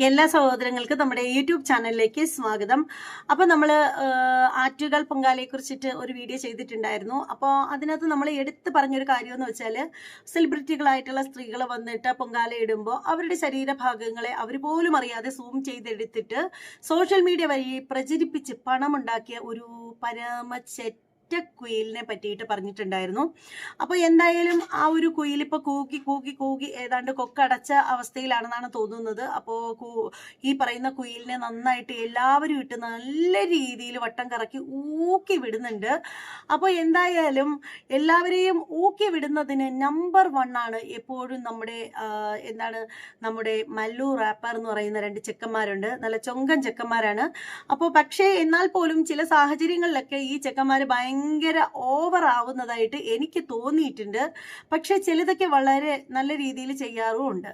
എല്ലാ സഹോദരങ്ങൾക്കും നമ്മുടെ യൂട്യൂബ് ചാനലിലേക്ക് സ്വാഗതം. അപ്പോൾ നമ്മൾ ആറ്റുകാൽ പൊങ്കാലയെ കുറിച്ചിട്ട് ഒരു വീഡിയോ ചെയ്തിട്ടുണ്ടായിരുന്നു. അപ്പോൾ അതിനകത്ത് നമ്മൾ എടുത്തു പറഞ്ഞൊരു കാര്യമെന്ന് വെച്ചാൽ, സെലിബ്രിറ്റികളായിട്ടുള്ള സ്ത്രീകൾ വന്നിട്ട് പൊങ്കാല ഇടുമ്പോൾ അവരുടെ ശരീരഭാഗങ്ങളെ അവർ പോലും അറിയാതെ സൂം ചെയ്തെടുത്തിട്ട് സോഷ്യൽ മീഡിയ വഴി പ്രചരിപ്പിച്ച് പണമുണ്ടാക്കിയ ഒരു പരമ കുയിലിനെ പറ്റിയിട്ട് പറഞ്ഞിട്ടുണ്ടായിരുന്നു. അപ്പോൾ എന്തായാലും ആ ഒരു കുയിൽ ഇപ്പോൾ കൂകി കൂകി കൂകി ഏതാണ്ട് കൊക്കടച്ച അവസ്ഥയിലാണെന്നാണ് തോന്നുന്നത്. അപ്പോൾ ഈ പറയുന്ന കുയിലിനെ നന്നായിട്ട് എല്ലാവരും ഇട്ട് നല്ല രീതിയിൽ വട്ടം കറക്കി ഊക്കി വിടുന്നുണ്ട്. അപ്പോൾ എന്തായാലും എല്ലാവരെയും ഊക്കി വിടുന്നതിന് നമ്പർ 1 ആണ് എപ്പോഴും നമ്മുടെ മല്ലു റാപ്പർ എന്ന് പറയുന്ന 2 ചെക്കന്മാരുണ്ട്. നല്ല ചൊങ്കൻ ചെക്കന്മാരാണ്. അപ്പോൾ പക്ഷേ എന്നാൽ പോലും ചില സാഹചര്യങ്ങളിലൊക്കെ ഈ ചെക്കന്മാർ ഭയങ്കര ഓവർ ആവുന്നതായിട്ട് എനിക്ക് തോന്നിയിട്ടുണ്ട്. പക്ഷെ ചിലതൊക്കെ വളരെ നല്ല രീതിയിൽ ചെയ്യാറുമുണ്ട്.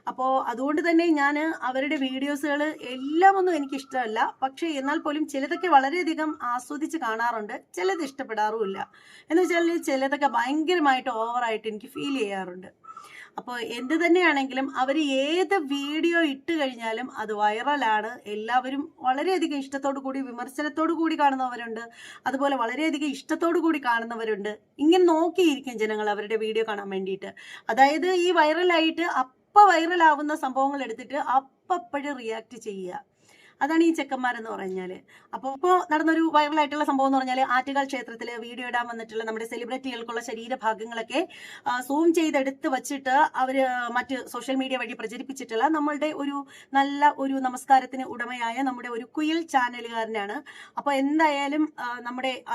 അപ്പോൾ അതുകൊണ്ട് തന്നെ ഞാൻ അവരുടെ വീഡിയോസുകൾ എല്ലാം ഒന്നും എനിക്ക് ഇഷ്ടമല്ല. പക്ഷേ എന്നാൽ പോലും ചിലതൊക്കെ വളരെയധികം ആസ്വദിച്ച് കാണാറുണ്ട്, ചിലത് ഇഷ്ടപ്പെടാറുമില്ല. എന്ന് വെച്ചാൽ ചിലതൊക്കെ ഭയങ്കരമായിട്ട് ഓവറായിട്ട് എനിക്ക് ഫീൽ ചെയ്യാറുണ്ട്. അപ്പോൾ എന്ത് തന്നെയാണെങ്കിലും അവർ ഏത് വീഡിയോ ഇട്ട് കഴിഞ്ഞാലും അത് വൈറലാണ്. എല്ലാവരും വളരെയധികം ഇഷ്ടത്തോടു കൂടി വിമർശനത്തോടു കൂടി കാണുന്നവരുണ്ട്, അതുപോലെ വളരെയധികം ഇഷ്ടത്തോടു കൂടി കാണുന്നവരുണ്ട്. ഇങ്ങനെ നോക്കിയിരിക്കും ജനങ്ങൾ അവരുടെ വീഡിയോ കാണാൻ വേണ്ടിയിട്ട്. അതായത് ഈ വൈറലായിട്ട് വൈറലാവുന്ന സംഭവങ്ങൾ എടുത്തിട്ട് അപ്പപ്പോഴും റിയാക്ട് ചെയ്യുക. അതാണ് ഈ ചെക്കന്മാരെന്ന് പറഞ്ഞാൽ. അപ്പോൾ ഇപ്പോൾ നടന്നൊരു വൈറലായിട്ടുള്ള സംഭവം എന്ന് പറഞ്ഞാൽ, ആറ്റുകാൽ ക്ഷേത്രത്തിൽ വീഡിയോ ഇടാൻ വന്നിട്ടുള്ള നമ്മുടെ സെലിബ്രിറ്റികൾക്കുള്ള ശരീരഭാഗങ്ങളൊക്കെ സൂം ചെയ്തെടുത്ത് വച്ചിട്ട് അവർ മറ്റ് സോഷ്യൽ മീഡിയ വഴി പ്രചരിപ്പിച്ചിട്ടുള്ള നമ്മളുടെ നല്ല ഒരു നമസ്കാരത്തിന് ഉടമയായ നമ്മുടെ ഒരു കുയിൽ ചാനലുകാരനാണ്. അപ്പോൾ എന്തായാലും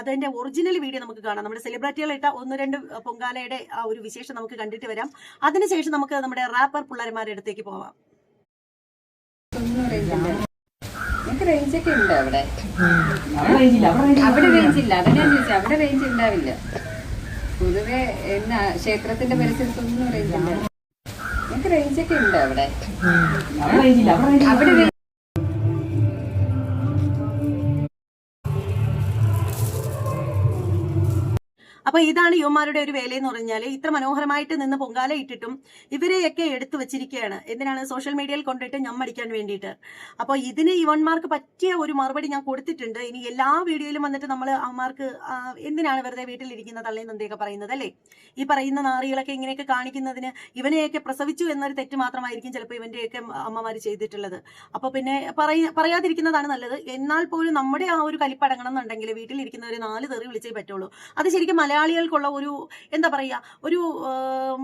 അതിന്റെ ഒറിജിനൽ വീഡിയോ നമുക്ക് കാണാം. നമ്മുടെ സെലിബ്രിറ്റികൾ ഇട്ട 1-2 പൊങ്കാലയുടെ ആ ഒരു വിശേഷം നമുക്ക് കണ്ടിട്ട് വരാം. അതിനുശേഷം നമുക്ക് നമ്മുടെ റാപ്പർ പിള്ളേന്മാരുടെ അടുത്തേക്ക് പോവാം. റേഞ്ചൊക്കെ ഉണ്ട് അവിടെ റേഞ്ച് ഇല്ല. അതാ ഞാൻ ചോദിച്ചത്, അവിടെ റേഞ്ച് ഉണ്ടാവില്ല. പൊതുവെ ക്ഷേത്രത്തിന്റെ പരിസരത്തൊന്നും റേഞ്ച് ഇല്ല. ഞങ്ങൾക്ക് റേഞ്ചൊക്കെ ഉണ്ട് അവിടെ അപ്പൊ ഇതാണ് യുവമാരുടെ ഒരു വേലയെന്ന് പറഞ്ഞാൽ, ഇത്ര മനോഹരമായിട്ട് നിന്ന് പൊങ്കാല ഇട്ടിട്ടും ഇവരെയൊക്കെ എടുത്തു വെച്ചിരിക്കുകയാണ്. എന്തിനാണ്? സോഷ്യൽ മീഡിയയിൽ കൊണ്ടിട്ട് ഞമ്മടിക്കാൻ വേണ്ടിയിട്ട്. അപ്പോൾ ഇതിന് യുവന്മാർക്ക് പറ്റിയ ഒരു മറുപടി ഞാൻ കൊടുത്തിട്ടുണ്ട്. ഇനി എല്ലാ വീഡിയോയിലും വന്നിട്ട് നമ്മൾ അമ്മമാർക്ക് എന്തിനാണ് വെറുതെ വീട്ടിലിരിക്കുന്ന തള്ളയും നന്ദിയൊക്കെ പറയുന്നത്, അല്ലേ? ഈ പറയുന്ന നാറികളൊക്കെ ഇങ്ങനെയൊക്കെ കാണിക്കുന്നതിന് ഇവനെയൊക്കെ പ്രസവിച്ചു എന്നൊരു തെറ്റ് മാത്രമായിരിക്കും ചിലപ്പോൾ ഇവന്റെയൊക്കെ അമ്മമാര് ചെയ്തിട്ടുള്ളത്. അപ്പോൾ പിന്നെ പറയാതിരിക്കുന്നതാണ് നല്ലത്. എന്നാൽ പോലും നമ്മുടെ ആ ഒരു കലിപ്പടങ്ങണം എന്നുണ്ടെങ്കിൽ വീട്ടിലിരിക്കുന്നവർ 4 തെറി വിളിച്ചേ പറ്റുള്ളൂ. അത് ശരിക്കും മലയാളികൾക്കുള്ള ഒരു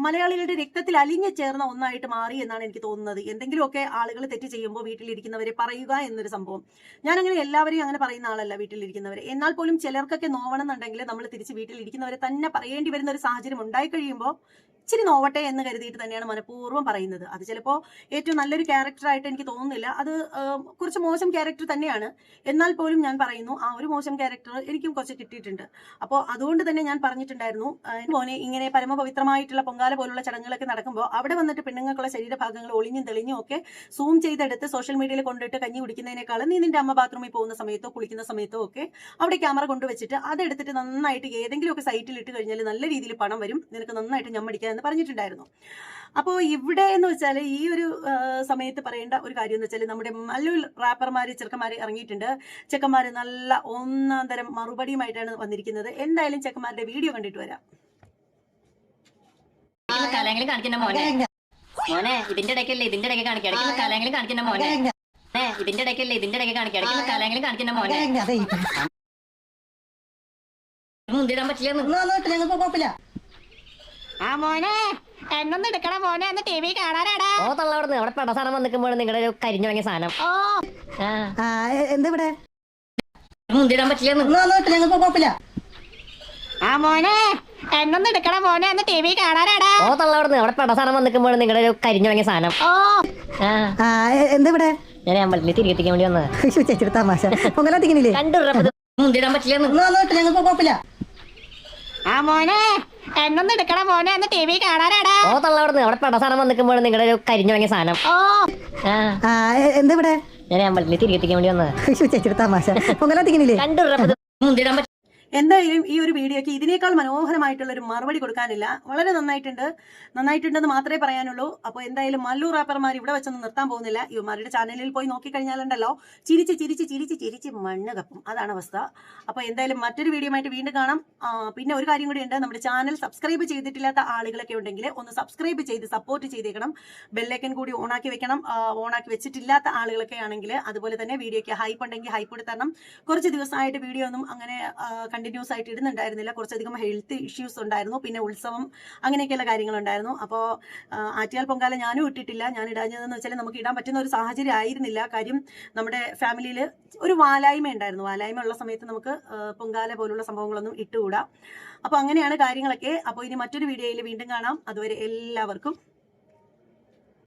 മലയാളികളുടെ രക്തത്തിൽ അലിഞ്ഞു ചേർന്ന ഒന്നായിട്ട് മാറി എന്നാണ് എനിക്ക് തോന്നുന്നത്. എന്തെങ്കിലുമൊക്കെ ആളുകൾ തെറ്റ് ചെയ്യുമ്പോൾ വീട്ടിലിരിക്കുന്നവരെ പറയുക എന്നൊരു സംഭവം. ഞാനങ്ങനെ എല്ലാവരെയും അങ്ങനെ പറയുന്ന ആളല്ല, വീട്ടിലിരിക്കുന്നവരെ. എന്നാൽ പോലും ചിലർക്കൊക്കെ നോവണമെന്നുണ്ടെങ്കിൽ നമ്മൾ തിരിച്ച് വീട്ടിലിരിക്കുന്നവരെ തന്നെ പറയേണ്ടി വരുന്ന ഒരു സാഹചര്യം ഉണ്ടായി കഴിയുമ്പോൾ ഇച്ചിരി നോവട്ടെ എന്ന് കരുതിയിട്ട് തന്നെയാണ് മനഃപൂർവ്വം പറയുന്നത്. അത് ചിലപ്പോൾ ഏറ്റവും നല്ലൊരു ക്യാരക്ടറായിട്ട് എനിക്ക് തോന്നുന്നില്ല. അത് കുറച്ച് മോശം ക്യാരക്ടർ തന്നെയാണ്. എന്നാൽ പോലും ഞാൻ പറയുന്നു, ആ ഒരു മോശം ക്യാരക്ടർ എനിക്കും കുറച്ച് കിട്ടിയിട്ടുണ്ട്. അപ്പോൾ അതുകൊണ്ട് തന്നെ ഞാൻ പറഞ്ഞിട്ടുണ്ടായിരുന്നു, മോനെ ഇങ്ങനെ പരമപവിത്രമായിട്ടുള്ള പൊങ്കാല പോലുള്ള ചടങ്ങുകളൊക്കെ നടക്കുമ്പോൾ അവിടെ വന്നിട്ട് പെണ്ണുങ്ങൾക്കുള്ള ശരീരഭാഗങ്ങൾ ഒളിഞ്ഞും തെളിഞ്ഞും ഒക്കെ സൂം ചെയ്തെടുത്ത് സോഷ്യൽ മീഡിയയിൽ കൊണ്ടിട്ട് കഞ്ഞി കുടിക്കുന്നതിനേക്കാളും നീ നിന്റെ അമ്മ ബാത്റൂമിൽ പോകുന്ന സമയത്തോ കുളിക്കുന്ന സമയത്തോ ഒക്കെ അവിടെ ക്യാമറ കൊണ്ടുവച്ചിട്ട് അതെടുത്തിട്ട് നന്നായിട്ട് ഏതെങ്കിലുമൊക്കെ സൈറ്റിൽ ഇട്ട് കഴിഞ്ഞാൽ നല്ല രീതിയിൽ പണം വരും, നിനക്ക് നന്നായിട്ട് ഞമ്മടിക്കാൻ എന്ന് പറഞ്ഞിട്ടുണ്ടായിരുന്നു. അപ്പോൾ ഇവിടെ എന്ന് വെച്ചാൽ ഈ ഒരു സമയത്ത് പറയേണ്ട ഒരു കാര്യം എന്ന് വെച്ചാൽ, നമ്മുടെ മല്ലു റാപ്പർമാര് ചെറുക്കന്മാര് ഇറങ്ങിയിട്ടുണ്ട്. ചെക്കന്മാര് നല്ല 1 തരം മറുപടിയുമായിട്ടാണ് വന്നിരിക്കുന്നത്. എന്തായാലും ചെക്കന്മാരുടെ വീഡിയോ കണ്ടിട്ട് വരാം. മോനെ ഇതിന്റെ ഇടയ്ക്കല്ലേ ഇതിന്റെ ഇടയ്ക്ക് കാണിക്കണം കലയെങ്കിലും കാണിക്കുന്ന മോനെ ഇതിന്റെ ഇടയ്ക്കല്ലേ ഇതിന്റെ ഇടയ്ക്ക് കാണിക്കണം കലയെങ്കിലും കാണിക്കുന്ന മോനെ മുന്തിടാൻ പറ്റില്ല. ആ മോനെ എന്നൊന്ന് എടുക്കണ മോനെ, അന്ന് ടി വി കാണാനാടാ. ഓ തള്ളവിടുന്ന് അവിടെ പെട സാധനം വന്നിക്കുമ്പോൾ നിങ്ങളുടെ ഒരു കരിഞ്ഞു വാങ്ങിയ സാധനം എന്താ ഇവിടെ മുന്തിടാൻ പറ്റില്ല. ആ മോനെ എന്നൊന്ന് എടുക്കണ മോനെ, അന്ന് ടി വി കാണാനാടാ. ഓ തള്ളവിടുന്ന് അവിടെ പെട സാധനം വന്നിക്കുമ്പോൾ നിങ്ങളുടെ ഒരു കരിഞ്ഞു വാങ്ങിയ സാധനം എന്താ ഇവിടെ ഞാൻ അമ്പലത്തിൽ തിരികെത്തിക്കാൻ വേണ്ടി വന്നത്. ചേച്ചി തമാശ പൊങ്കലാത്തിക്കണില്ലേ മുന്തിടാൻ പറ്റില്ല. ആ മോനെ എന്നൊന്ന് എടുക്കണ മോനെ, അന്ന് ടി വി കാണാനാടാ. ഓ തള്ളവിടുന്ന് അവിടെ പെട സാധനം വന്നിക്കുമ്പോൾ നിങ്ങളുടെ ഒരു കരിഞ്ഞു വാങ്ങിയ സാധനം എന്താ ഇവിടെ ഞാൻ അമ്പലത്തിൽ തിരികെത്തിക്കാൻ വേണ്ടി വന്നത്. ചേച്ചി തമാശ പൊങ്കലാത്തിക്കണില്ലേ മുന്തിടാൻ എന്തായാലും ഈ ഒരു വീഡിയോയ്ക്ക് ഇതിനേക്കാൾ മനോഹരമായിട്ടുള്ള ഒരു മറുപടി കൊടുക്കാനില്ല. വളരെ നന്നായിട്ടുണ്ടെന്ന് മാത്രമേ പറയാനുള്ളൂ. അപ്പോൾ എന്തായാലും മല്ലു റാപ്പർമാർ ഇവിടെ വെച്ചൊന്നും നിർത്താൻ പോകുന്നില്ല. ഇവന്മാരുടെ ചാനലിൽ പോയി നോക്കിക്കഴിഞ്ഞാലുണ്ടല്ലോ ചിരിച്ച് മണ്ണ് കപ്പും. അതാണ് അവസ്ഥ. അപ്പോൾ എന്തായാലും മറ്റൊരു വീഡിയോ ആയിട്ട് വീണ്ടും കാണാം. പിന്നെ ഒരു കാര്യം കൂടി ഉണ്ട്, നമ്മുടെ ചാനൽ സബ്സ്ക്രൈബ് ചെയ്തിട്ടില്ലാത്ത ആളുകളൊക്കെ ഉണ്ടെങ്കിൽ ഒന്ന് സബ്സ്ക്രൈബ് ചെയ്ത് സപ്പോർട്ട് ചെയ്തേക്കണം. ബെല്ലൈക്കൻ കൂടി ഓണാക്കി വെക്കണം. ഓണാക്കി വെച്ചിട്ടില്ലാത്ത ആളുകളൊക്കെ ആണെങ്കിൽ അതുപോലെ തന്നെ വീഡിയോയ്ക്ക് ഹൈപ്പ് ഉണ്ടെങ്കിൽ ഹൈപ്പ് കൊടുത്ത് തരണം. കുറച്ച് ദിവസമായിട്ട് വീഡിയോ ഒന്നും അങ്ങനെ കണ്ടിന്യൂസ് ആയിട്ട് ഇടുന്നുണ്ടായിരുന്നില്ല. കുറച്ചധികം ഹെൽത്ത് ഇഷ്യൂസ് ഉണ്ടായിരുന്നു, പിന്നെ ഉത്സവം അങ്ങനെയൊക്കെയുള്ള കാര്യങ്ങളുണ്ടായിരുന്നു. അപ്പോൾ ആറ്റിയാൽ പൊങ്കാല ഞാനും ഇട്ടിട്ടില്ല. ഞാൻ ഇടാഞ്ഞതെന്ന് വെച്ചാൽ നമുക്ക് ഇടാൻ പറ്റുന്ന ഒരു സാഹചര്യം ആയിരുന്നില്ല. കാര്യം നമ്മുടെ ഫാമിലിയിൽ ഒരു വാലായ്മ ഉണ്ടായിരുന്നു. വാലായ്മ ഉള്ള സമയത്ത് നമുക്ക് പൊങ്കാല പോലുള്ള സംഭവങ്ങളൊന്നും ഇട്ടുകൂടാ. അപ്പോൾ അങ്ങനെയാണ് കാര്യങ്ങളൊക്കെ. അപ്പോൾ ഇനി മറ്റൊരു വീഡിയോയിൽ വീണ്ടും കാണാം. അതുവരെ എല്ലാവർക്കും